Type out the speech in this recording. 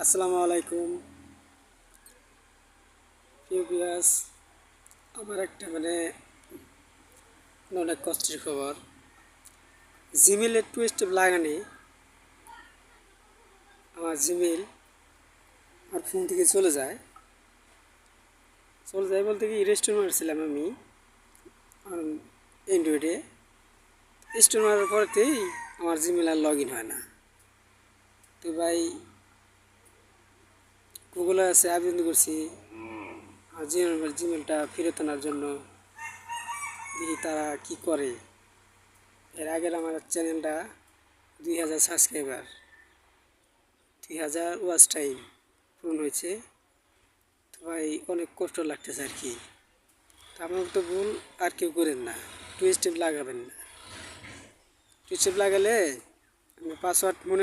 আসসালামু আলাইকুম প্রিয় ভিউয়ার্স। আমার একটা অনেক কষ্টের খবর। জিমেলের টু স্টেপ লাগানি আমার জিমেল আমার ফোন থেকে চলে যায় বলতে কি রেস্টোর মারছিলাম আমি অ্যান্ড্রয়েডে। রেস্টোর মারার পরেতেই আমার জিমেল আর লগ ইন হয় না। তো ভাই গুগলে আছে আবেদন করছি আর জিমেলটা ফেরত আনার জন্য, দেখি তারা কি করে। এর আগের আমার চ্যানেলটা 2000 সাবস্ক্রাইবার, 2000 ওয়াচ টাইম পূরণ হয়েছে। তো ভাই অনেক কষ্ট লাগতেছে আর কি। তো আমার তো ভুল আর কেউ করেন না, টু স্টেপ লাগাবেন না। টু স্টেপ লাগালে পাসওয়ার্ড মনে